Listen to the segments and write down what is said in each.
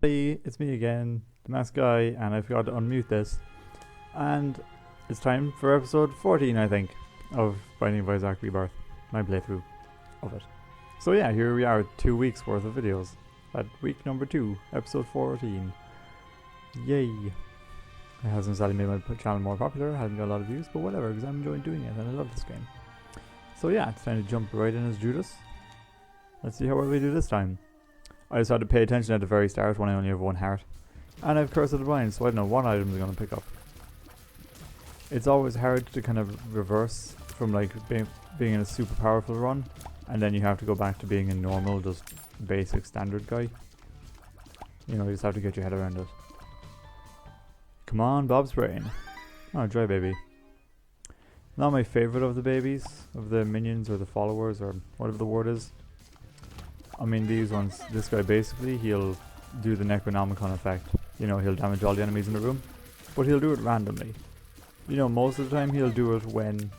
Hey, it's me again, the masked guy, and I forgot to unmute this. And it's time for episode 14, I think, of Binding of Isaac Rebirth, my playthrough of it. So yeah, here we are, 2 weeks worth of videos. At week number 2, episode 14. Yay! It hasn't sadly made my channel more popular, hasn't got a lot of views, but whatever, because I'm enjoying doing it and I love this game. So yeah, it's time to jump right in as Judas. Let's see how well we do this time. I just had to pay attention at the very start when I only have 1 heart. And I have Curse of the Blind, so I don't know what items I'm going to pick up. It's always hard to kind of reverse from like being in a super powerful run, and then you have to go back to being a normal, just basic standard guy. You know, you just have to get your head around it. Come on, Bob's brain. Oh, Dry Baby. Not my favourite of the babies, of the minions or the followers or whatever the word is. I mean, these ones, this guy basically, he'll do the Necronomicon effect. You know, he'll damage all the enemies in the room, but he'll do it randomly. You know, most of the time he'll do it when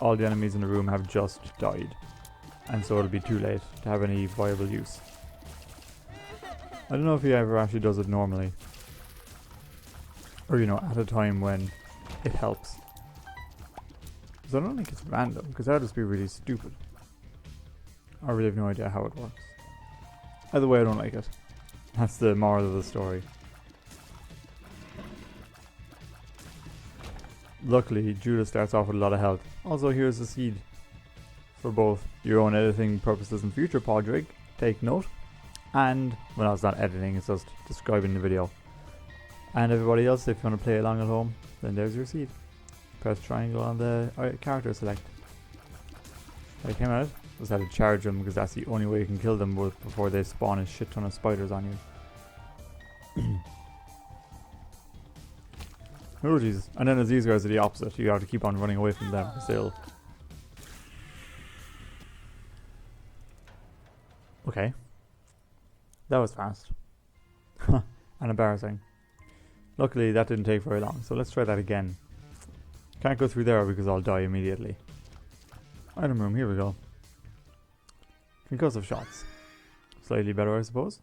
all the enemies in the room have just died, and so it'll be too late to have any viable use. I don't know if he ever actually does it normally, or you know, at a time when it helps. Because I don't think it's random, because that would just be really stupid. I really have no idea how it works. Either way, I don't like it. That's the moral of the story. Luckily, Judas starts off with a lot of health. Also, here's a seed for both your own editing purposes in future, Podrig. Take note. And, well, it's not editing, it's just describing the video. And everybody else, if you want to play along at home, then there's your seed. Press triangle on the character select. I came at it. Just had to charge them because that's the only way you can kill them before they spawn a shit ton of spiders on you. Oh Jesus. And then there's these guys are the opposite. You have to keep on running away from them still. Okay. That was fast. And embarrassing. Luckily that didn't take very long, so let's try that again. Can't go through there because I'll die immediately. Item room, here we go. Concussive shots. Slightly better, I suppose.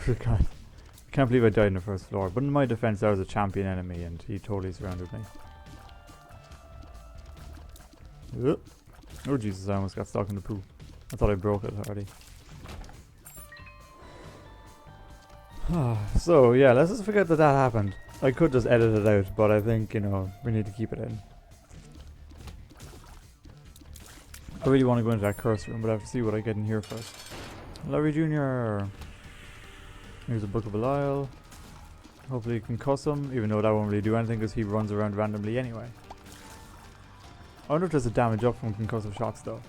God. I can't believe I died in the first floor. But in my defense, there was a champion enemy and he totally surrounded me. Oh Jesus, I almost got stuck in the poo. I thought I broke it already. So yeah, let's just forget that happened. I could just edit it out, but I think, you know, we need to keep it in. I really want to go into that curse room, but I have to see what I get in here first. Larry Jr. Here's a Book of Belial. Hopefully you can cuss him, even though that won't really do anything because he runs around randomly anyway. I wonder if there's a damage up from concussive shots though.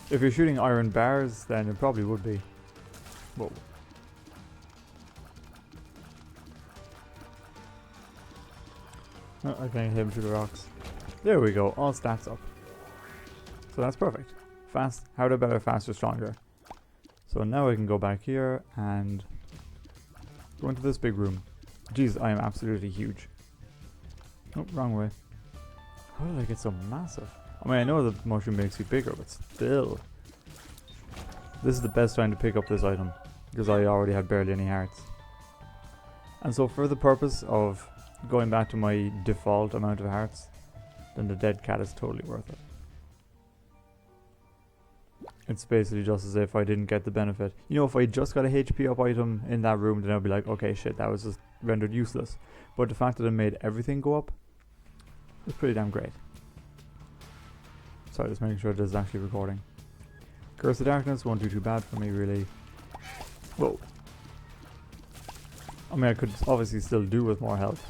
If you're shooting iron bars, then it probably would be. Whoa. Oh, I can't hit him through the rocks. There we go, all stats up. So that's perfect. Fast, harder, better, faster, stronger. So now I can go back here and go into this big room. Jeez, I am absolutely huge. Oh, wrong way. How did I get so massive? I mean, I know the mushroom makes you bigger, but still. This is the best time to pick up this item, because I already have barely any hearts. And so for the purpose of going back to my default amount of hearts, then the dead cat is totally worth it. It's basically just as if I didn't get the benefit. You know, if I just got a HP up item in that room, then I'd be like, okay, shit, that was just rendered useless. But the fact that it made everything go up is pretty damn great. Sorry, just making sure this is actually recording. Curse of Darkness won't do too bad for me, really. Whoa. I mean, I could obviously still do with more health,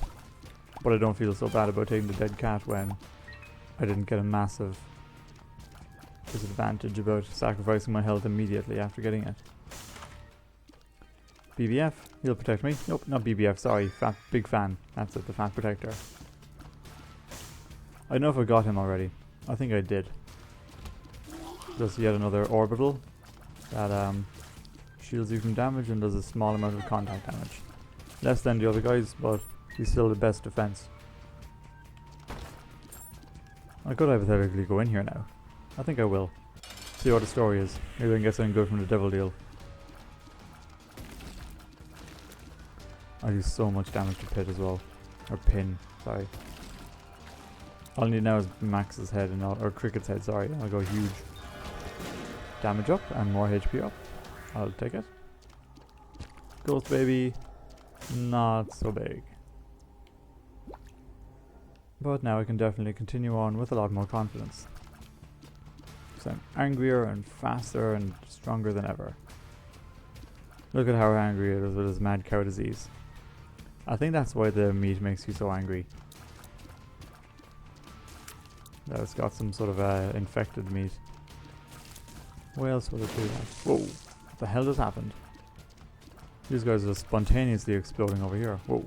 but I don't feel so bad about taking the dead cat when I didn't get a massive disadvantage about sacrificing my health immediately after getting it. BBF, he'll protect me. Nope, not BBF, sorry, big fan. That's it, the fat protector. I don't know if I got him already. I think I did. Just yet another orbital that shields you from damage and does a small amount of contact damage. Less than the other guys, but he's still the best defense. I could hypothetically go in here now. I think I will. See what the story is. Maybe I can get something good from the devil deal. I do so much damage to Pit as well. Or Pin, sorry. All I need now is Max's head and or Cricket's head, sorry. I'll go huge. Damage up and more HP up. I'll take it. Ghost Baby, not so big. But now I can definitely continue on with a lot more confidence. So I'm angrier and faster and stronger than ever. Look at how angry it is with his mad cow disease. I think that's why the meat makes you so angry. That it's got some sort of infected meat. What else would it do that? Whoa! What the hell just happened? These guys are spontaneously exploding over here. Whoa!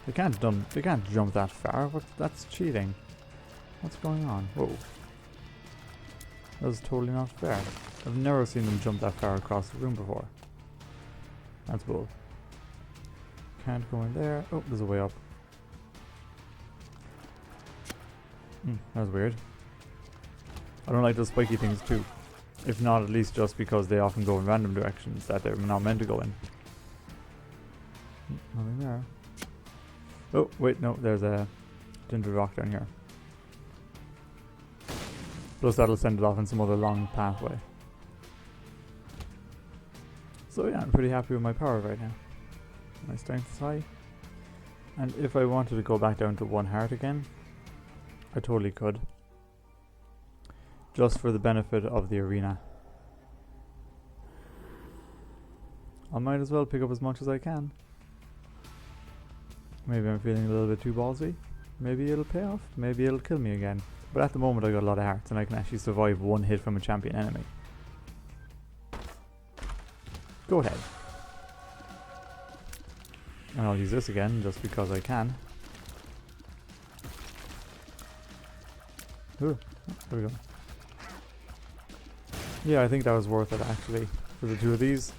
They can't jump that far. That's cheating. What's going on? Whoa! That's totally not fair. I've never seen them jump that far across the room before. That's bull. Can't go in there. Oh, there's a way up. That was weird. I don't like those spiky things too. If not, at least just because they often go in random directions that they're not meant to go in. Nothing there. Oh, wait, no, there's a tinted rock down here. Plus that'll send it off in some other long pathway. So yeah, I'm pretty happy with my power right now. My strength is high. And if I wanted to go back down to 1 heart again, I totally could. Just for the benefit of the arena. I might as well pick up as much as I can. Maybe I'm feeling a little bit too ballsy. Maybe it'll pay off. Maybe it'll kill me again. But at the moment I got a lot of hearts and I can actually survive 1 hit from a champion enemy. Go ahead. And I'll use this again just because I can. Ooh, there we go. Yeah, I think that was worth it actually. For the 2 of these.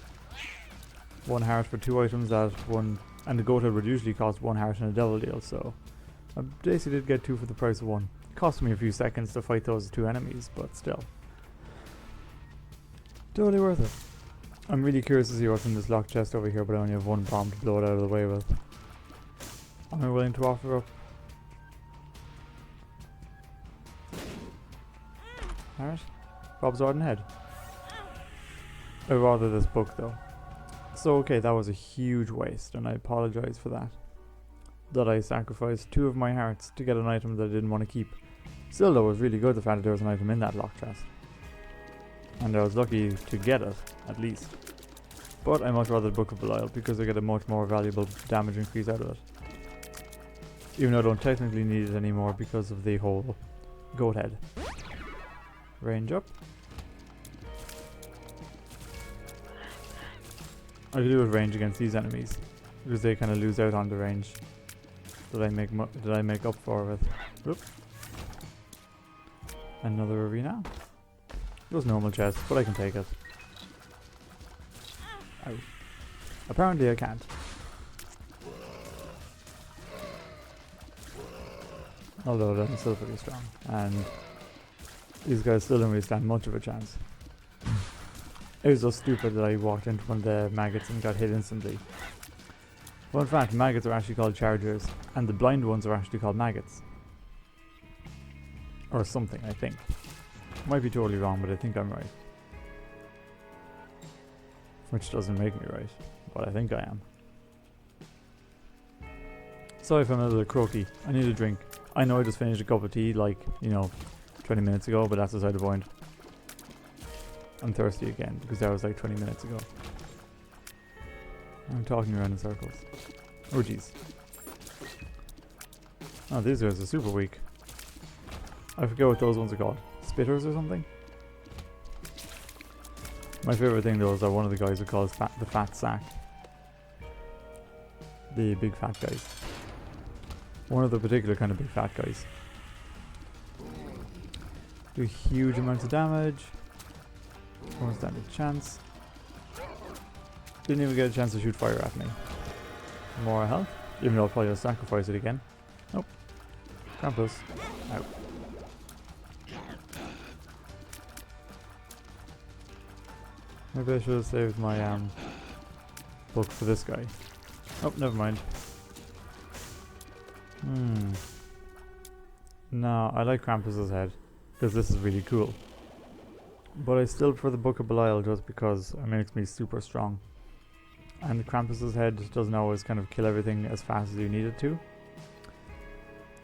1 heart for 2 items at 1. And the goat head would usually cost 1 heart in a devil deal, so I basically did get 2 for the price of 1. It cost me a few seconds to fight those 2 enemies, but still. Totally worth it. I'm really curious to see what's in this locked chest over here, but I only have 1 bomb to blow it out of the way with. Am I willing to offer up? Alright. Bob's Arden head. I'd rather this book though. So okay, that was a huge waste and I apologize for that. That I sacrificed 2 of my hearts to get an item that I didn't want to keep. Still though, it was really good the fact that there was an item in that locked chest. And I was lucky to get it, at least. But I much rather the Book of Belial because I get a much more valuable damage increase out of it. Even though I don't technically need it anymore because of the whole goat head. Range up. I could do with range against these enemies because they kind of lose out on the range that I make up for with. Whoop. Another arena. It was normal chest, but I can take it. Ow. Apparently I can't. Although I'm still pretty strong, and these guys still don't really stand much of a chance. It was so stupid that I walked into one of the maggots and got hit instantly. Fun fact, maggots are actually called chargers, and the blind ones are actually called maggots. Or something, I think. Might be totally wrong, but I think I'm right. Which doesn't make me right, but I think I am. Sorry if I'm a little croaky. I need a drink. I know I just finished a cup of tea, like, 20 minutes ago, but that's beside the point. I'm thirsty again, because that was like 20 minutes ago. I'm talking around in circles. Oh jeez. Oh, these guys are super weak. I forget what those ones are called. Spitters or something? My favorite thing though is that one of the guys are called the fat sack. The big fat guys. One of the particular kind of big fat guys. Do huge amounts of damage. Don't stand a chance. Didn't even get a chance to shoot fire at me. More health, even though I'll probably just sacrifice it again. Nope. Krampus. Out. Maybe I should have saved my book for this guy. Oh, never mind. No, I like Krampus's head, because this is really cool. But I still prefer the Book of Belial just because it makes me super strong. And Krampus's head doesn't always kind of kill everything as fast as you need it to.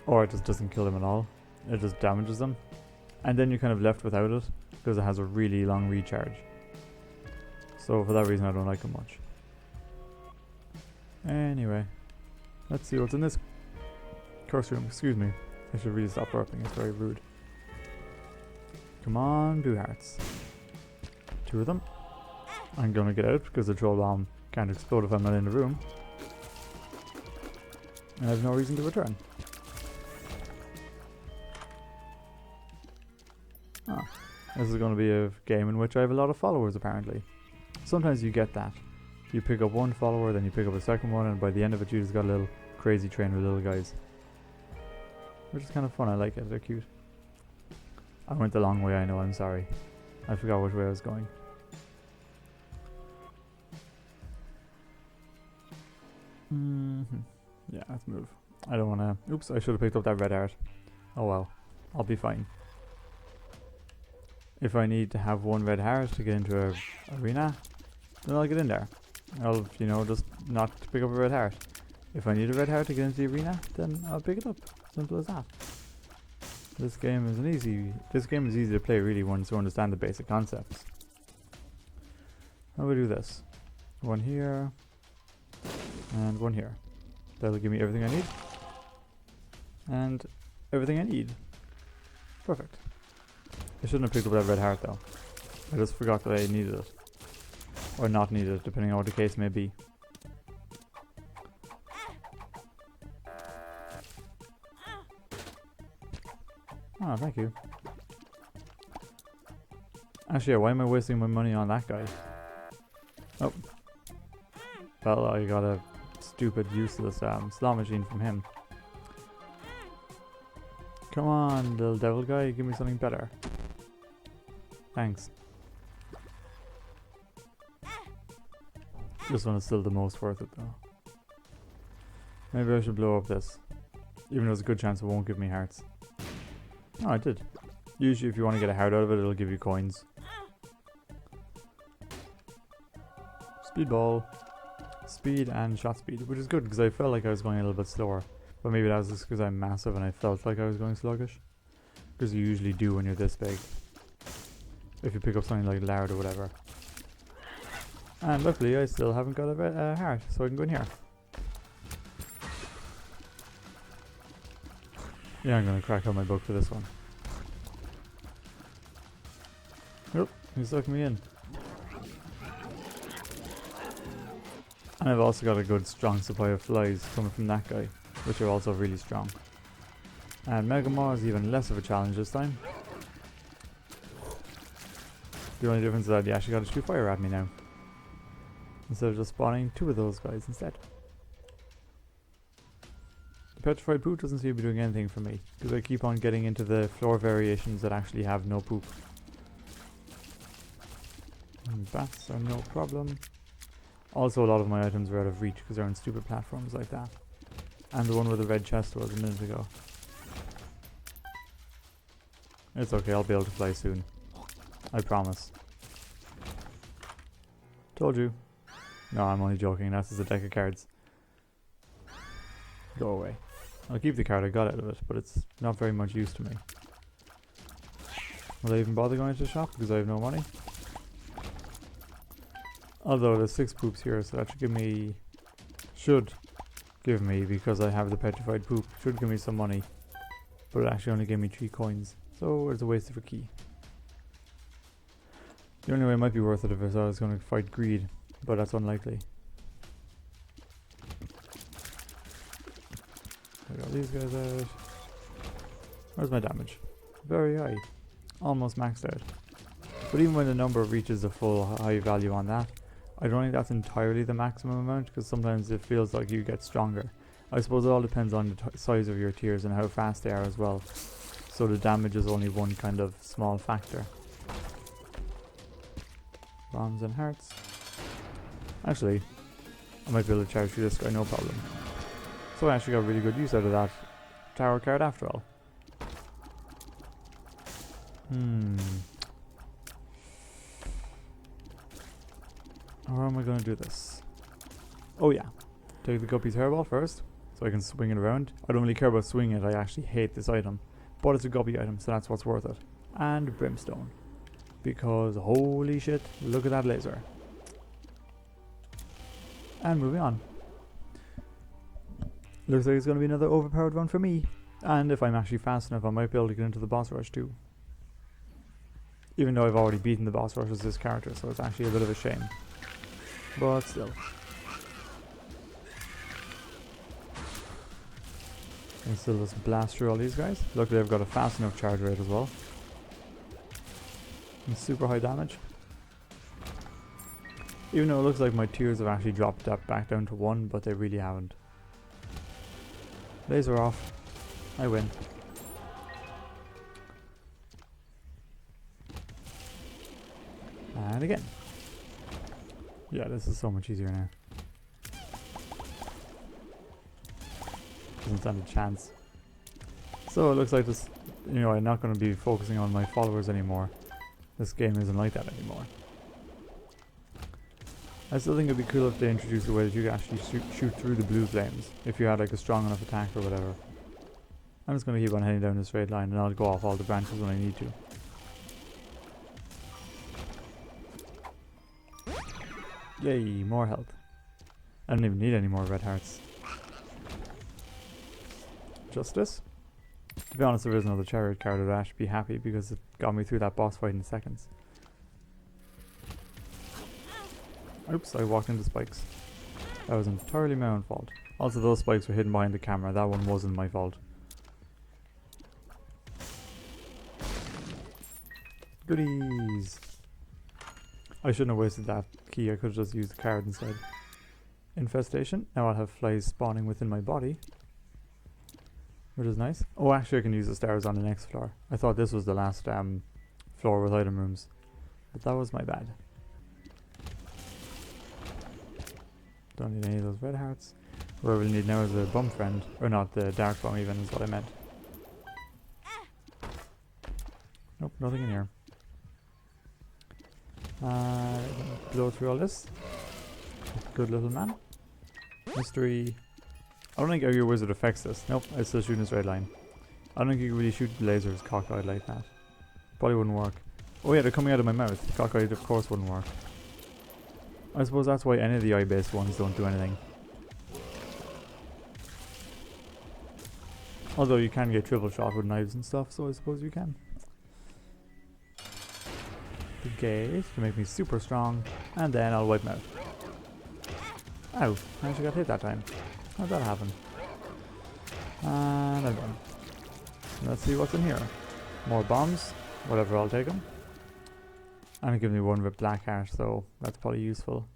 Or it just doesn't kill them at all. It just damages them. And then you're kind of left without it, because it has a really long recharge. So for that reason I don't like it much. Anyway, let's see what's in this curse room. Excuse me. I should really stop burping, it's very rude. Come on, blue hearts. 2 of them. I'm gonna get out because the troll bomb can't explode if I'm not in the room. And I have no reason to return. Ah, this is gonna be a game in which I have a lot of followers apparently. Sometimes you get that. You pick up one follower, then you pick up a second one, and by the end of it you just got a little crazy train with little guys. Which is kind of fun, I like it, they're cute. I went the long way, I know, I'm sorry. I forgot which way I was going. Yeah, let's move. I don't wanna... Oops, I should have picked up that red heart. Oh well, I'll be fine. If I need to have 1 red heart to get into a arena, then I'll get in there. I'll, you know, just not pick up a red heart. If I need a red heart to get into the arena, then I'll pick it up. Simple as that. This game is easy to play really once you understand the basic concepts. How do we do this? 1 here, and 1 here. That'll give me everything I need. And everything I need. Perfect. I shouldn't have picked up that red heart though. I just forgot that I needed it. Or not needed it, depending on what the case may be. Oh, thank you. Actually, why am I wasting my money on that guy? Oh. Well, I got a stupid, useless slot machine from him. Come on, little devil guy, give me something better. Thanks. This one is still the most worth it though. Maybe I should blow up this. Even though there's a good chance it won't give me hearts. Oh, I did. Usually if you want to get a heart out of it, it'll give you coins. Speedball. Speed and shot speed, which is good because I felt like I was going a little bit slower. But maybe that was just because I'm massive and I felt like I was going sluggish. Because you usually do when you're this big. If you pick up something like lard or whatever. And luckily I still haven't got a heart, so I can go in here. Yeah, I'm gonna crack out my book for this one. Nope, he stuck me in. And I've also got a good strong supply of flies coming from that guy, which are also really strong. And Mega Maw is even less of a challenge this time. The only difference is that he actually got to shoot fire at me now. Instead of just spawning 2 of those guys instead. The petrified poop doesn't seem to be doing anything for me, because I keep on getting into the floor variations that actually have no poop. And bats are no problem. Also, a lot of my items are out of reach because they're on stupid platforms like that. And the one where the red chest was a minute ago. It's okay, I'll be able to fly soon. I promise. Told you. No, I'm only joking, that's just a deck of cards. Go away. I'll keep the card I got out of it, but it's not very much use to me. Will I even bother going to the shop because I have no money? Although there's 6 poops here, so that should give me, because I have the petrified poop, should give me some money. But it actually only gave me 3 coins, so it's a waste of a key. The only way it might be worth it if I was going to fight greed, but that's unlikely. I got these guys out. Where's my damage? Very high. Almost maxed out. But even when the number reaches the full high value on that, I don't think that's entirely the maximum amount, because sometimes it feels like you get stronger. I suppose it all depends on the size of your tiers and how fast they are as well. So the damage is only one kind of small factor. Bombs and hearts. Actually, I might be able to charge through this guy, no problem. So I actually got really good use out of that tower card after all. How am I going to do this? Oh yeah, take the guppy's hairball first, so I can swing it around. I don't really care about swinging it, I actually hate this item. But it's a guppy item, so that's what's worth it. And brimstone. Because holy shit, look at that laser. And moving on. Looks like it's going to be another overpowered one for me. And if I'm actually fast enough, I might be able to get into the boss rush too. Even though I've already beaten the boss rush as this character, so it's actually a bit of a shame. But still. And still just blast through all these guys. Luckily I've got a fast enough charge rate as well. And super high damage. Even though it looks like my tiers have actually dropped that back down to 1, but they really haven't. Laser off. I win. And again. Yeah, this is so much easier now. Doesn't stand a chance. So it looks like this, you know, I'm not going to be focusing on my followers anymore. This game isn't like that anymore. I still think it'd be cool if they introduced a way that you could actually shoot through the blue flames if you had like a strong enough attack or whatever. I'm just going to keep on heading down this straight line and I'll go off all the branches when I need to. Yay, more health. I don't even need any more red hearts. Justice? To be honest, there is another chariot card. I'd actually be happy because it got me through that boss fight in seconds. Oops, I walked into spikes. That was entirely my own fault. Also, those spikes were hidden behind the camera. That one wasn't my fault. Goodies! I shouldn't have wasted that key. I could have just used the card instead. Infestation. Now I'll have flies spawning within my body. Which is nice. Oh, actually I can use the stairs on the next floor. I thought this was the last floor with item rooms. But that was my bad. Don't need any of those red hearts. What I really need now is a bum friend. Or not, the dark bum even is what I meant. Nope, nothing in here. Blow through all this. Good little man. Mystery. I don't think your wizard affects this. Nope, I still shoot in a straight line. I don't think you can really shoot lasers cockeyed like that. Probably wouldn't work. Oh yeah, they're coming out of my mouth. Cockeyed of course wouldn't work. I suppose that's why any of the eye-based ones don't do anything. Although you can get triple shot with knives and stuff, so I suppose you can. The gate to make me super strong, and then I'll wipe them out. Ow, I actually got hit that time. How'd that happen? And I'm done. Let's see what's in here. More bombs, whatever, I'll take them. And it gives me one with black heart, so that's probably useful.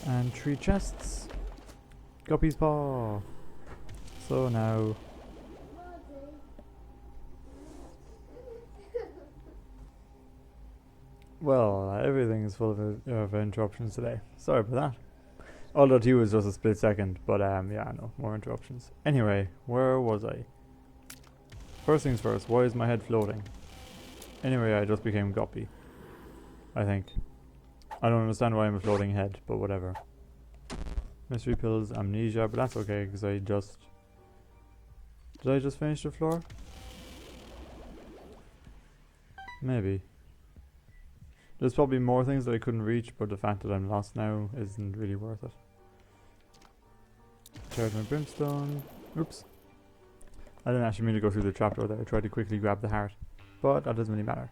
And 3 chests. Guppy's paw. So now... Well, everything is full of interruptions today. Sorry about that. Although 2 was just a split second, but yeah, I know, more interruptions. Anyway, where was I? First things first, why is my head floating? Anyway, I just became Guppy. I think. I don't understand why I'm a floating head, but whatever. Mystery pills, amnesia, but that's okay, because I just... Did I just finish the floor? Maybe. There's probably more things that I couldn't reach, but the fact that I'm lost now isn't really worth it. Charge my brimstone. Oops. I didn't actually mean to go through the trapdoor there. I tried to quickly grab the heart. But that doesn't really matter.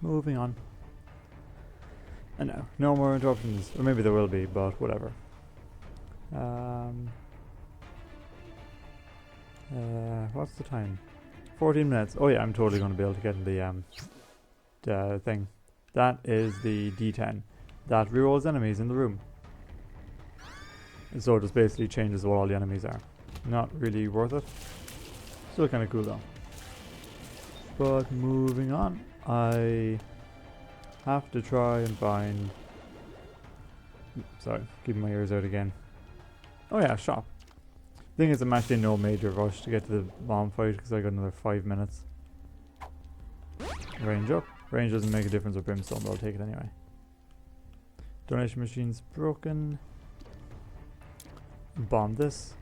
Moving on. And now, no more interruptions. Or maybe there will be, but whatever. What's the time? 14 minutes. Oh yeah, I'm totally going to be able to get in the thing. That is the D10 that rerolls enemies in the room. So it just basically changes what all the enemies are. Not really worth it. Still kind of cool though. But moving on, I have to try and find Sorry, keeping my ears out again. Oh yeah, shop. Thing is, I'm actually in no major rush to get to the bomb fight because I got another 5 minutes. Range up. Range doesn't make a difference with brimstone, but I'll take it anyway. Donation machine's broken. Bomb this.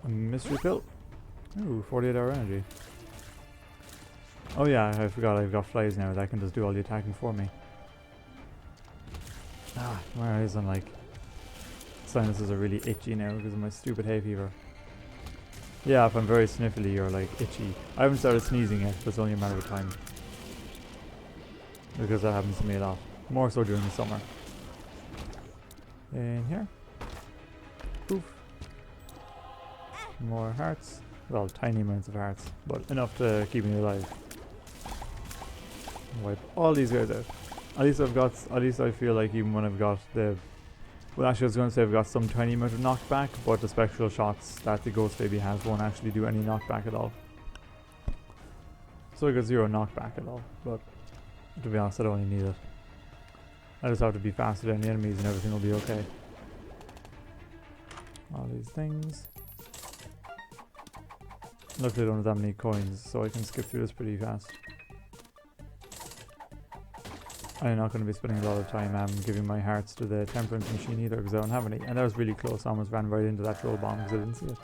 A mystery pill. Ooh, 48-hour energy. Oh yeah, I forgot I've got flies now that can just do all the attacking for me. Ah, my eyes on like sinuses are really itchy now because of my stupid hay fever. Yeah, if I'm very sniffly or like itchy. I haven't started sneezing yet, but it's only a matter of time. Because that happens to me a lot. More so during the summer. In here. Poof. More hearts. Well, tiny amounts of hearts, but enough to keep me alive. Wipe all these guys out. At least I feel like even when I've got the... Well, actually I was going to say I've got some tiny amount of knockback, but the spectral shots that the ghost baby has won't actually do any knockback at all. So I got 0 knockback at all, but to be honest I don't really need it. I just have to be faster than the enemies and everything will be okay. All these things. Luckily I don't have that many coins, so I can skip through this pretty fast. I'm not going to be spending a lot of time giving my hearts to the temperance machine either because I don't have any. And that was really close. I almost ran right into that troll bomb because I didn't see it.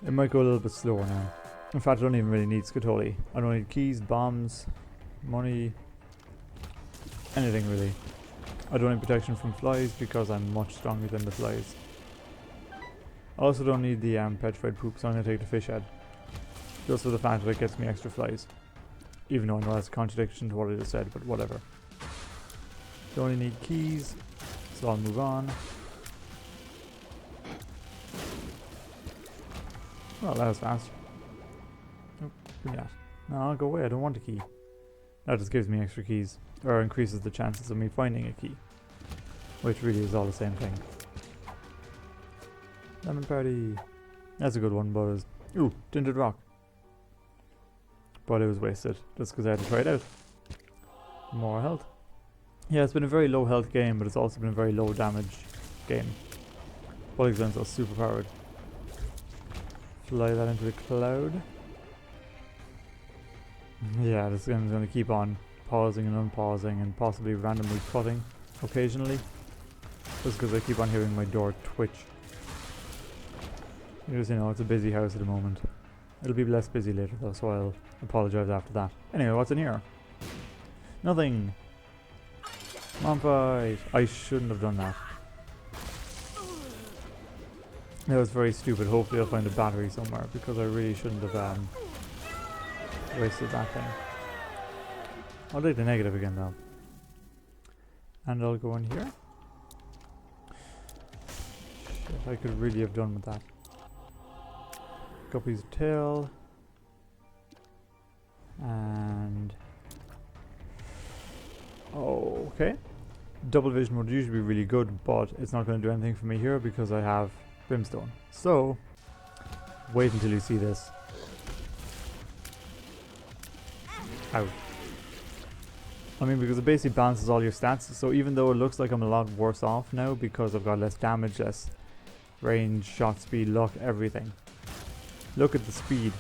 It might go a little bit slower now. In fact, I don't even really need Scatoli. I don't need keys, bombs, money, anything really. I don't need protection from flies because I'm much stronger than the flies. I also don't need the petrified poop, so I'm going to take the fish head. Just for the fact that it gets me extra flies. Even though I know that's a contradiction to what I just said, but whatever. Don't only need keys, so I'll move on. Well, that was fast. Oh, give me that. No, I'll go away, I don't want a key. That just gives me extra keys, or increases the chances of me finding a key. Which really is all the same thing. Lemon party. That's a good one, but it's... Ooh, tinted rock. But it was wasted, just because I had to try it out. More health. Yeah, it's been a very low health game, but it's also been a very low damage game. Polygons are super powered. Fly that into the cloud. Yeah, this game is going to keep on pausing and unpausing and possibly randomly cutting occasionally. Just because I keep on hearing my door twitch. Because, you know, it's a busy house at the moment. It'll be less busy later though, so I'll apologise after that. Anyway, what's in here? Nothing. Come on, fight. I shouldn't have done that. That was very stupid. Hopefully I'll find a battery somewhere because I really shouldn't have wasted that thing. I'll take the negative again though. And I'll go in here. Shit, I could really have done with that. Guppy's tail. And... oh, okay. Double vision would usually be really good, but it's not going to do anything for me here because I have brimstone. So, wait until you see this. Ow. I mean, because it basically balances all your stats, so even though it looks like I'm a lot worse off now because I've got less damage, less range, shot speed, luck, everything. Look at the speed.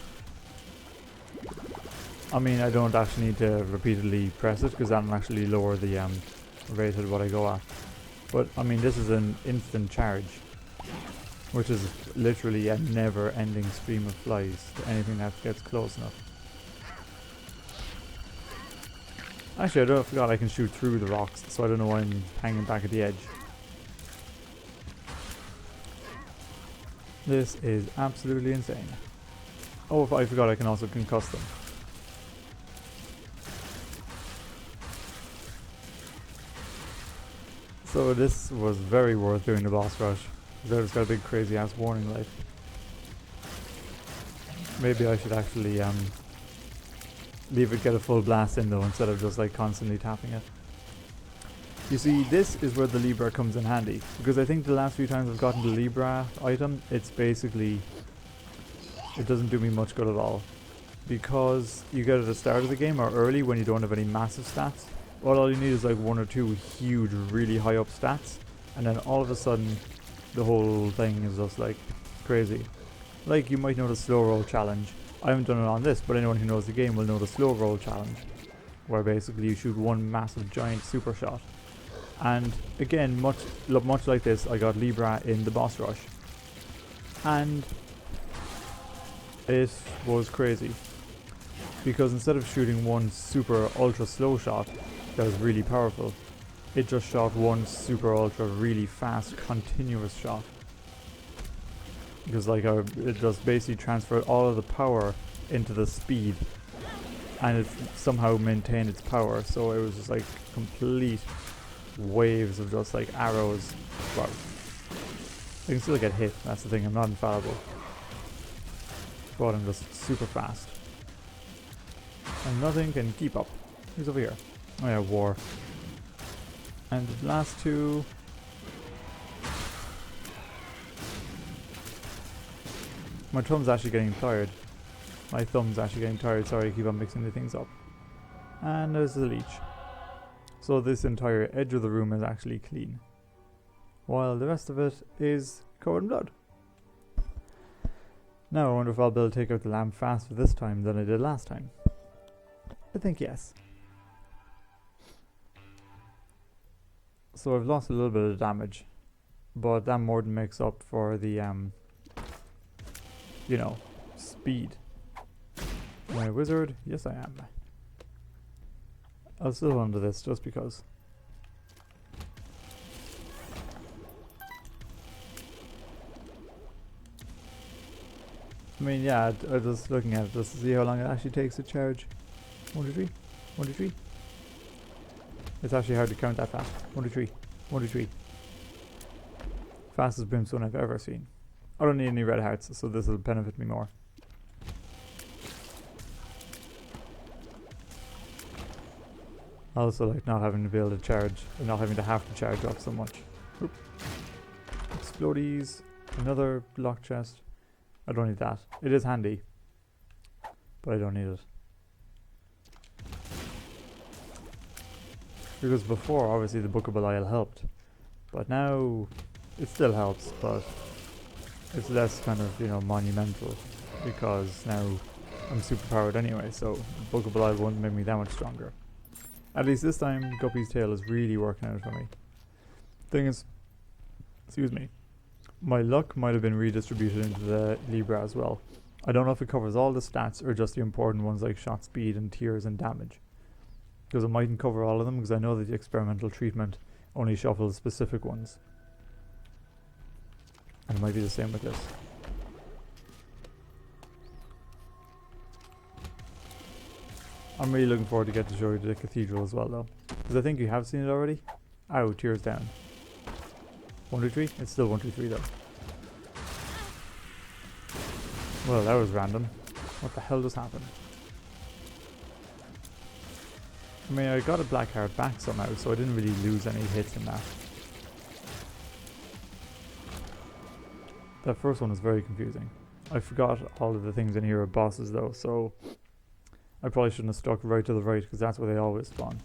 I mean, I don't actually need to repeatedly press it because that'll actually lower the rate at what I go at. But, I mean, this is an instant charge, which is literally a never-ending stream of flies to anything that gets close enough. Actually, I forgot I can shoot through the rocks, so I don't know why I'm hanging back at the edge. This is absolutely insane. Oh, I forgot I can also concuss them. So this was very worth doing the boss rush. Because I just got a big crazy ass warning light. Maybe I should actually leave it get a full blast in though instead of just like constantly tapping it. You see, this is where the Libra comes in handy, because I think the last few times I've gotten the Libra item, it's basically, it doesn't do me much good at all. because you get it at the start of the game or early when you don't have any massive stats. All you need is like 1 or 2 huge, really high up stats, and then all of a sudden the whole thing is just like crazy. Like you might know the slow roll challenge. I haven't done it on this, but anyone who knows the game will know the slow roll challenge, where basically you shoot one massive giant super shot. And again, much like this, I got Libra in the boss rush, and it was crazy because instead of shooting one super ultra slow shot that was really powerful, it just shot one super ultra really fast continuous shot. Because like it just basically transferred all of the power into the speed, and it somehow maintained its power, so it was just like complete waves of just like arrows. Wow. I can still get hit, that's the thing, I'm not infallible. But I'm just super fast. And nothing can keep up. Who's over here? Oh yeah, war. And the last two... My thumb's actually getting tired. Sorry, I keep on mixing the things up. And there's the leech. So this entire edge of the room is actually clean, while the rest of it is covered in blood. Now I wonder if I'll be able to take out the lamp faster this time than I did last time. I think yes. So I've lost a little bit of damage, but that more than makes up for the you know, speed. Am I a wizard? Yes I am. I'll still hold on to this just because. I mean, yeah, I'm just looking at it just to see how long it actually takes to charge. 1, 2, 3. 1, 2, 3. It's actually hard to count that fast. 1, 2, 3. 1, 2, 3. Fastest brimstone I've ever seen. I don't need any red hearts, so this will benefit me more. I also like not having to be able to charge, and not having to have to charge off so much. Oop. Explodies. Another lock chest. I don't need that. It is handy, but I don't need it. Because before, obviously, the Book of Belial helped, but now it still helps, but it's less kind of, you know, monumental, because now I'm super powered anyway, so the Book of Belial won't make me that much stronger. At least this time, Guppy's tail is really working out for me. Thing is, excuse me, my luck might have been redistributed into the Libra as well. I don't know if it covers all the stats or just the important ones like shot speed and tears and damage. Because it mightn't cover all of them, because I know that the experimental treatment only shuffles specific ones. And it might be the same with this. I'm really looking forward to get to show you the cathedral as well though. Because I think you have seen it already. Ow, tears down. 1, 2, 3? It's still 1, 2, 3 though. Well, that was random. What the hell just happened? I mean, I got a black heart back somehow, so I didn't really lose any hits in that. That first one was very confusing. I forgot all of the things in here are bosses though, so I probably shouldn't have stuck right to the right, because that's where they always spawn.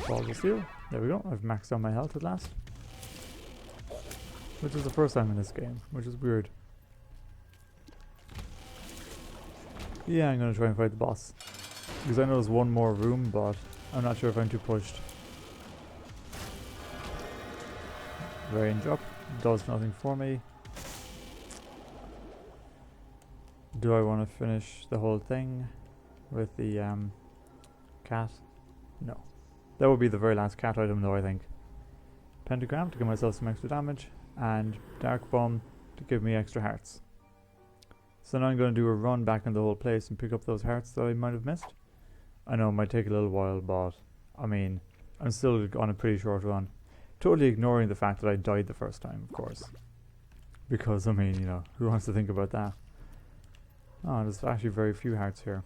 Balls of steel. There we go. I've maxed out my health at last. Which is the first time in this game, which is weird. Yeah, I'm going to try and fight the boss. Because I know there's one more room, but I'm not sure if I'm too pushed. Range up. Does nothing for me. Do I want to finish the whole thing with the cat? No. That would be the very last cat item though, I think. Pentagram to give myself some extra damage, and Dark Bomb to give me extra hearts. So now I'm going to do a run back in the whole place and pick up those hearts that I might have missed. I know it might take a little while, but I mean, I'm still on a pretty short run. Totally ignoring the fact that I died the first time, of course. Because, I mean, you know, who wants to think about that? Oh, there's actually very few hearts here.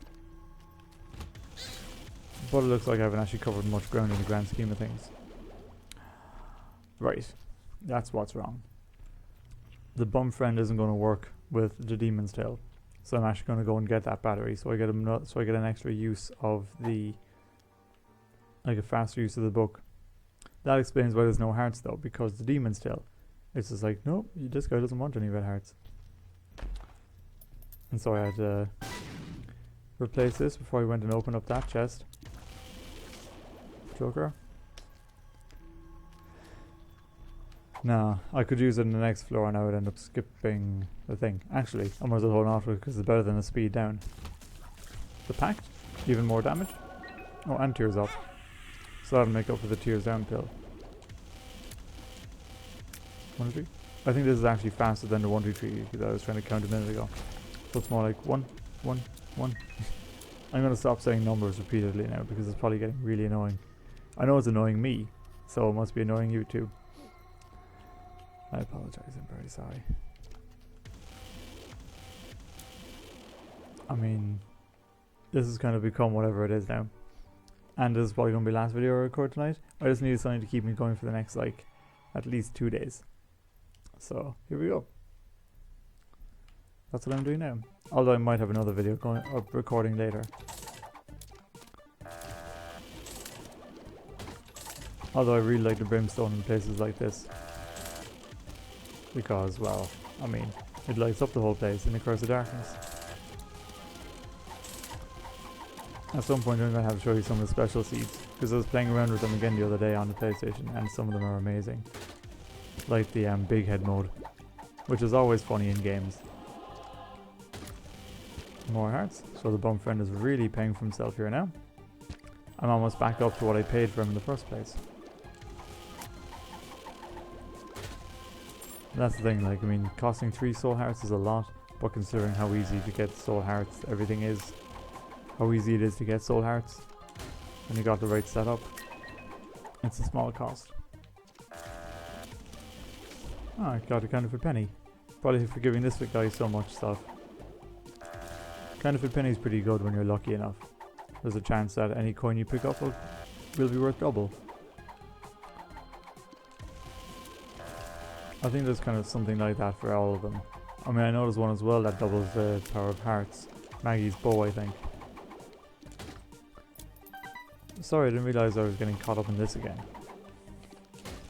But it looks like I haven't actually covered much ground in the grand scheme of things. Right. That's what's wrong. the bum friend isn't going to work with the demon's tail. So I'm actually going to go and get that battery, so I get an extra use of the, like a faster use of the book. That explains why there's no hearts though, because the demon's tail, it's just like, nope, this guy doesn't want any red hearts. And so I had to replace this before I went and opened up that chest. Joker. Nah, I could use it in the next floor and I would end up skipping the thing. Actually, I might as well hold on to it because it's better than the speed down. The pact, even more damage. Oh, and tears up. So that'll make up for the tears down pill. 1, 2, 3. I think this is actually faster than the 1, 2, 3 that I was trying to count a minute ago. So it's more like 1, 1, 1. I'm going to stop saying numbers repeatedly now because it's probably getting really annoying. I know it's annoying me, so it must be annoying you too. I apologize, I'm very sorry. I mean, this has kind of become whatever it is now. And this is probably going to be the last video I record tonight. I just needed something to keep me going for the next, like, at least 2 days. So, here we go. That's what I'm doing now. Although I might have another video going up recording later. Although I really like the brimstone in places like this. Because, well, I mean, it lights up the whole place in the Curse of Darkness. At some point I'm going to have to show you some of the special seeds, because I was playing around with them again the other day on the PlayStation, and some of them are amazing. Like the big head mode, which is always funny in games. More hearts, so the bum friend is really paying for himself here now. I'm almost back up to what I paid for him in the first place. That's the thing, like, I mean, costing 3 soul hearts is a lot, but considering how easy to get soul hearts everything is, how easy it is to get soul hearts when you got the right setup, it's a small cost. Oh, I got a counterfeit penny. Probably for giving this guy so much stuff. Counterfeit penny is pretty good when you're lucky enough. There's a chance that any coin you pick up will be worth double. I think there's kind of something like that for all of them. I mean, I know there's one as well that doubles the power of hearts. Maggie's bow, I think. Sorry, I didn't realise I was getting caught up in this again.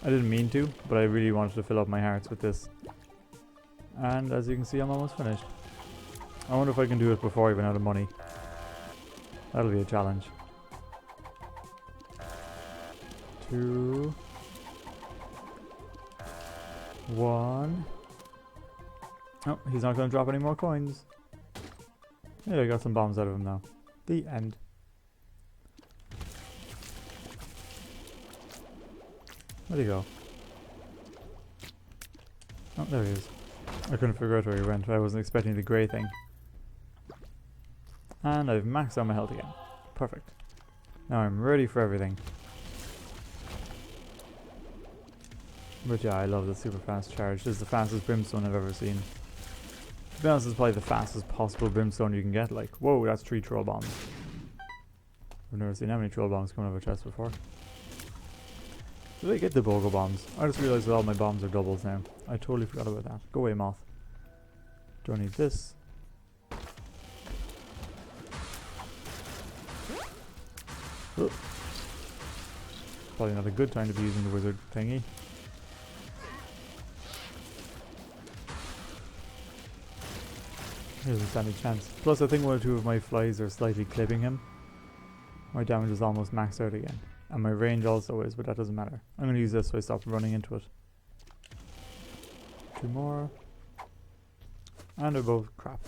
I didn't mean to, but I really wanted to fill up my hearts with this. And as you can see, I'm almost finished. I wonder if I can do it before I run out of money. That'll be a challenge. 2... 1. Oh, he's not going to drop any more coins. Yeah, I got some bombs out of him now. The end. Where'd he go? Oh, there he is. I couldn't figure out where he went. I wasn't expecting the grey thing. And I've maxed out my health again. Perfect. Now I'm ready for everything. But yeah, I love the super fast charge. This is the fastest brimstone I've ever seen. To be honest, it's probably the fastest possible brimstone you can get. Like, whoa, that's 3 troll bombs. I've never seen that many troll bombs coming out of a chest before. Did I get the BOGO bombs? I just realised that all my bombs are doubles now. I totally forgot about that. Go away, moth. Don't need this. Oh. Probably not a good time to be using the wizard thingy. He doesn't stand a chance. Plus I think 1 or 2 of my flies are slightly clipping him. My damage is almost maxed out again. And my range also is, but that doesn't matter. I'm going to use this so I stop running into it. 2 more. And they're both crap.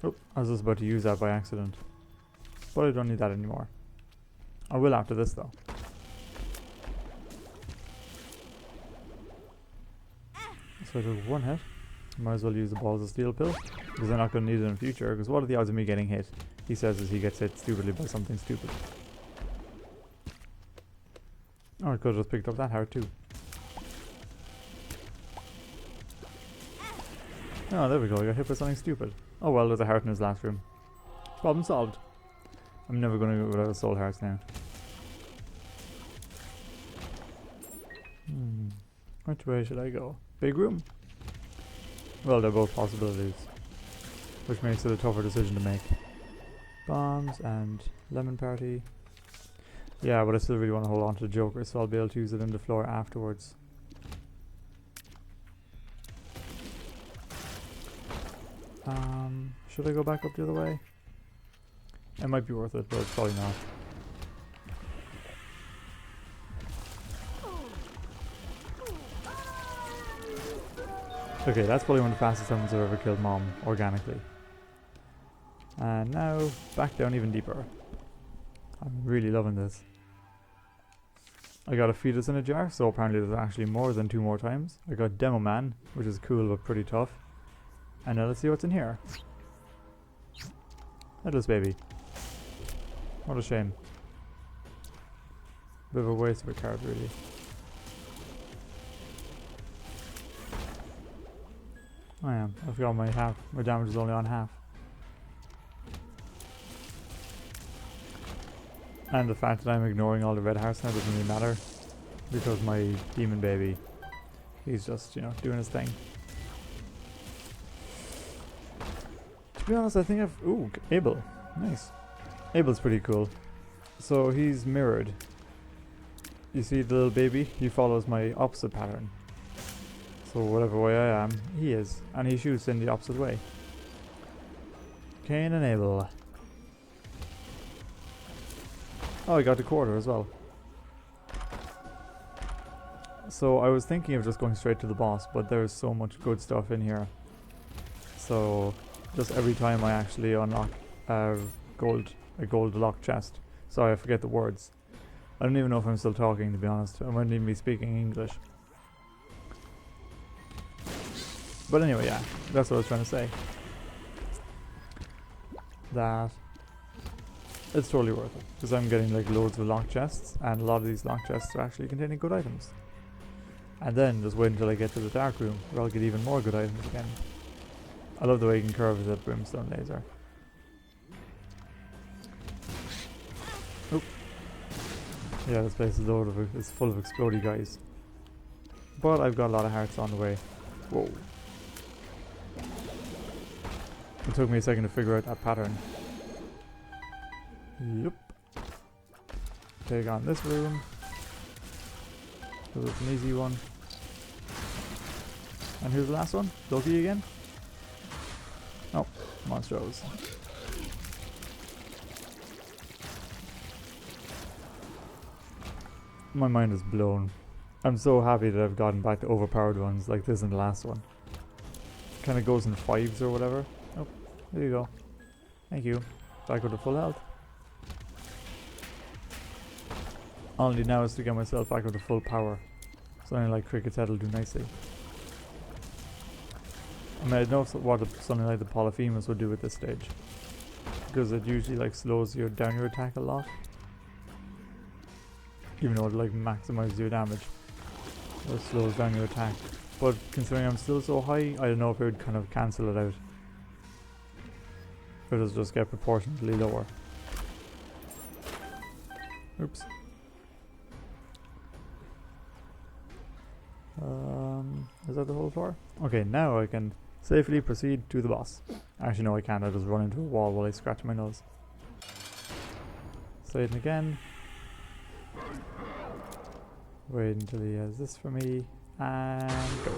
Oh, I was just about to use that by accident. But I don't need that anymore. I will after this though. So I took 1 hit. Might as well use the balls of steel pill, because I'm not going to need it in the future, because what are the odds of me getting hit? He says as he gets hit stupidly by something stupid. Oh, I could have just picked up that heart too. Oh, there we go, I got hit by something stupid. Oh well, there's a heart in his last room. Problem solved. I'm never going to go without soul hearts now. Which way should I go? Big room? Well, they're both possibilities, which makes it a tougher decision to make. Bombs and lemon party. Yeah, but I still really want to hold on to the Joker, so I'll be able to use it in the floor afterwards. Should I go back up the other way? It might be worth it, but it's probably not. Okay, that's probably one of the fastest times I've ever killed Mom organically. And now, back down even deeper. I'm really loving this. I got a fetus in a jar, so apparently there's actually more than 2 more times. I got Demo Man, which is cool but pretty tough. And now let's see what's in here. Headless baby. What a shame. Bit of a waste of a card, really. Oh yeah, I forgot my half. My damage is only on half. And the fact that I'm ignoring all the red hearts now doesn't really matter, because my demon baby, he's just, you know, doing his thing. To be honest, I think I've... Ooh, Abel. Nice. Abel's pretty cool. So he's mirrored. You see the little baby? He follows my opposite pattern. So whatever way I am, he is. And he shoots in the opposite way. Cain and Abel. Oh, I got the quarter as well. So I was thinking of just going straight to the boss, but there's so much good stuff in here. So just every time I actually unlock a gold locked chest. Sorry, I forget the words. I don't even know if I'm still talking, to be honest. I might even be speaking English. But anyway, yeah, that's what I was trying to say. That it's totally worth it, because I'm getting like loads of locked chests, and a lot of these locked chests are actually containing good items. And then just wait until I get to the dark room, where I'll get even more good items again. I love the way you can curve with that brimstone laser. Oop. Yeah, this place is it's full of explodey guys. But I've got a lot of hearts on the way. Whoa. It took me a second to figure out that pattern. Yep. Take on this room. Because it's an easy one. And here's the last one. Loki again. Oh, Monstros. My mind is blown. I'm so happy that I've gotten back to overpowered ones like this in the last one. Kind of goes in 5s or whatever. Oh, there you go. Thank you. Back with the full health. All I need now is to get myself back with the full power. Something like Cricket's Head will do nicely. I mean, I know what something like the Polyphemus would do at this stage, because it usually like slows down your attack a lot, even though it like maximizes your damage. It slows down your attack. But considering I'm still so high, I don't know if it would kind of cancel it out. It does just get proportionately lower. Oops. Is that the whole floor? Okay, now I can safely proceed to the boss. Actually, no, I can't. I just run into a wall while I scratch my nose. Satan again. Wait until he has this for me. And go.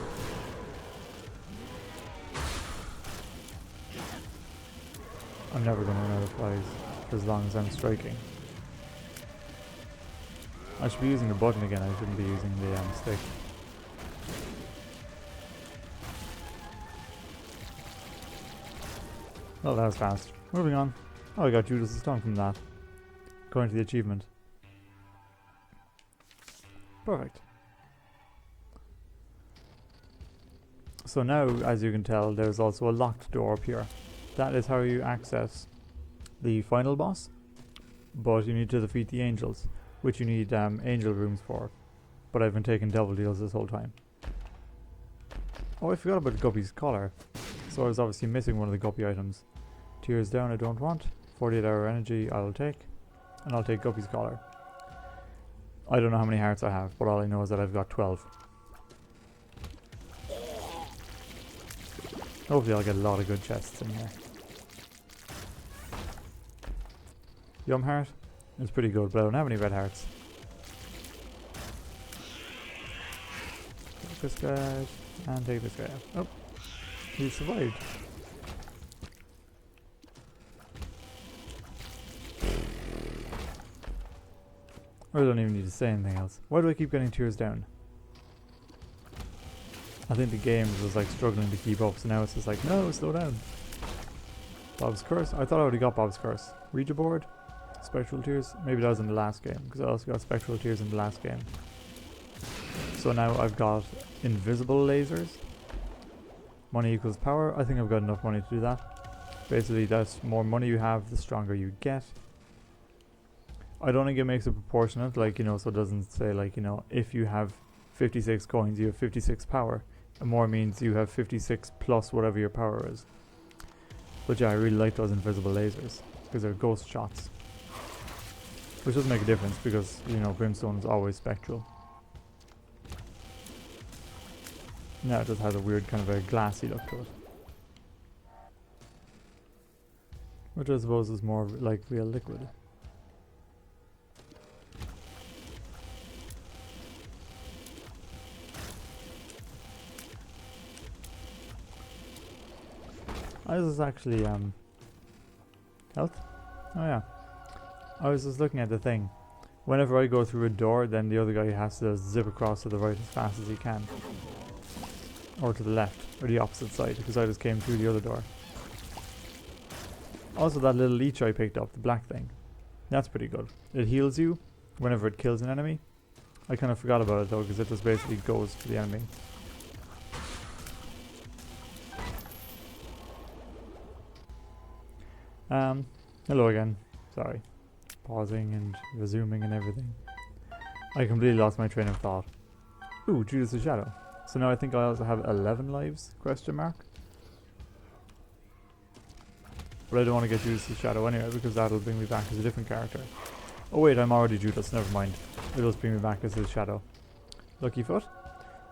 I'm never going to run out of flies for as long as I'm striking. I should be using the button again. I shouldn't be using the stick. Oh, that was fast. Moving on. Oh, I got Judas' tongue from that. Going to the achievement. Perfect. So now, as you can tell, there's also a locked door up here. That is how you access the final boss. But you need to defeat the angels, which you need angel rooms for. But I've been taking devil deals this whole time. Oh, I forgot about the Guppy's collar. So I was obviously missing one of the Guppy items. Tears down I don't want. 48-hour energy I'll take. And I'll take Guppy's collar. I don't know how many hearts I have, but all I know is that I've got 12. Hopefully I'll get a lot of good chests in here. Yum heart is pretty good, but I don't have any red hearts. Take this guy and take this guy out. Oh, he survived. I don't even need to say anything else. Why do I keep getting tears down? I think the game was like struggling to keep up, so now it's just like, no, slow down. Bob's Curse? I thought I already got Bob's Curse. Ouija board? Spectral Tears? Maybe that was in the last game, because I also got Spectral Tears in the last game. So now I've got invisible lasers. Money equals power. I think I've got enough money to do that. Basically, that's more money you have, the stronger you get. I don't think it makes it proportionate, like, you know, so it doesn't say, like, you know, if you have 56 coins, you have 56 power. And more means you have 56 plus whatever your power is. But yeah, I really like those invisible lasers, because they're ghost shots. Which doesn't make a difference, because, you know, Brimstone is always spectral. Now it just has a weird kind of a glassy look to it. Which I suppose is more like real liquid. I was actually, health? Oh yeah. I was just looking at the thing. Whenever I go through a door, then the other guy has to zip across to the right as fast as he can. Or to the left, or the opposite side, because I just came through the other door. Also that little leech I picked up, the black thing. That's pretty good. It heals you whenever it kills an enemy. I kind of forgot about it though, because it just basically goes to the enemy. Hello again. Sorry. Pausing and resuming and everything. I completely lost my train of thought. Ooh, Judas the Shadow. So now I think I also have 11 lives, question mark. But I don't want to get Judas the Shadow anyway, because that'll bring me back as a different character. Oh wait, I'm already Judas, never mind. It'll just bring me back as his Shadow. Lucky Foot.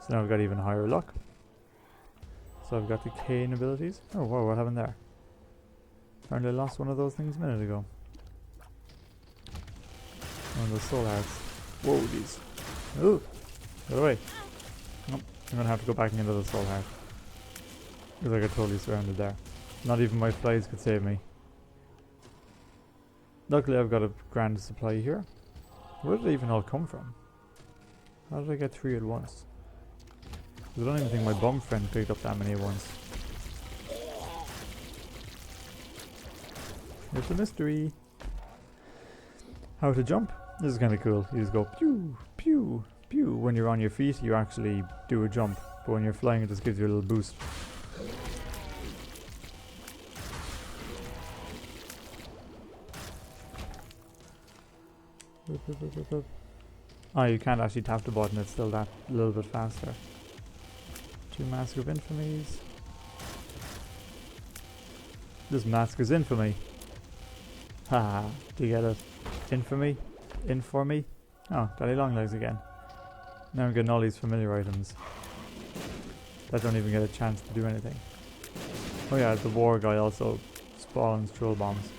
So now I've got even higher luck. So I've got the Cane abilities. Oh whoa, what happened there? Apparently I lost one of those things a minute ago. One of those soul hearts. Whoa, these. Ooh! Get away. Oh, I'm gonna have to go back into the soul heart. Because I got totally surrounded there. Not even my flies could save me. Luckily I've got a grand supply here. Where did they even all come from? How did I get 3 at once? I don't even think my bum friend picked up that many at once. It's a mystery. How to jump? This is kind of cool. You just go pew, pew, pew. When you're on your feet, you actually do a jump. But when you're flying, it just gives you a little boost. Oh, you can't actually tap the button. It's still that little bit faster. 2 Mask of Infamies. This mask is infamy. Haha, do you get it? Infamy? In for me? Oh, Daddy Longlegs again. Now I'm getting all these familiar items that don't even get a chance to do anything. Oh yeah, the war guy also spawns troll bombs,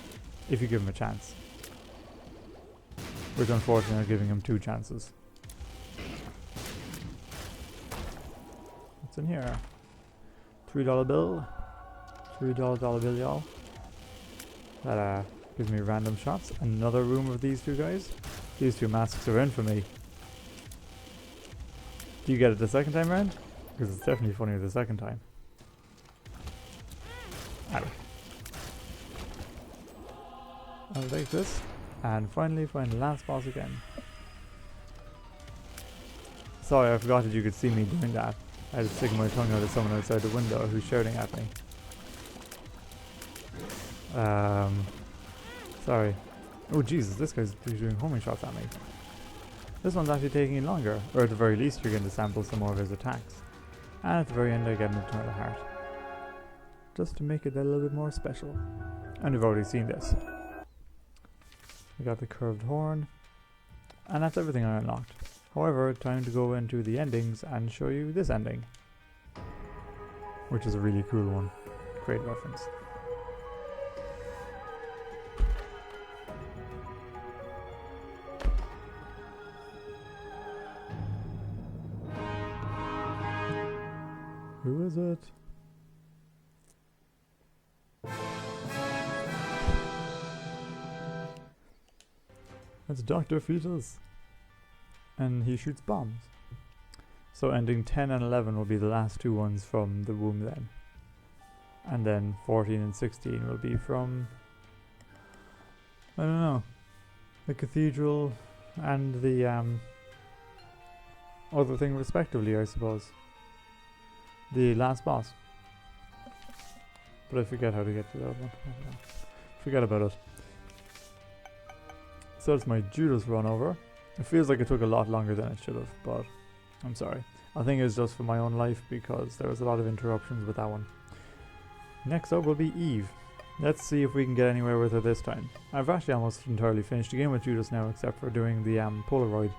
if you give him a chance. Which unfortunately I'm giving him 2 chances. What's in here? $3 bill. $3 bill, y'all. That gives me random shots. Another room of these 2 guys. These 2 masks are infamy. Do you get it the second time round? Because it's definitely funnier the second time. Ow. I'll take this. And finally find the last boss again. Sorry, I forgot that you could see me doing that. I was sticking my tongue out at someone outside the window who's shouting at me. Sorry. Oh Jesus, this guy's doing homing shots at me. This one's actually taking longer, or at the very least you're going to sample some more of his attacks. And at the very end I get an eternal heart. Just to make it a little bit more special. And you've already seen this. We got the curved horn. And that's everything I unlocked. However, time to go into the endings and show you this ending. which is a really cool one. Great reference. Who is it? It's Dr. Fetus. And he shoots bombs. So ending 10 and 11 will be the last two ones from the womb then. And then 14 and 16 will be from, I don't know, the cathedral and the other thing respectively, I suppose. The last boss. But I forget how to get to that one. Forget about it. So that's my Judas run over. It feels like it took a lot longer than it should have, but I'm sorry. I think it's just for my own life because there was a lot of interruptions with that one. Next up will be Eve. Let's see if we can get anywhere with her this time. I've actually almost entirely finished the game with Judas now, except for doing the Polaroid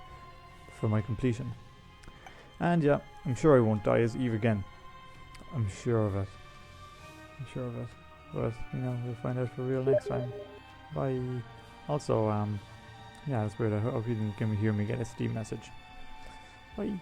for my completion. And yeah, I'm sure I won't die as Eve again. I'm sure of it. I'm sure of it. But, you know, we'll find out for real next time. Bye. Also, yeah, that's weird. I hope you didn't hear me get a Steam message. Bye.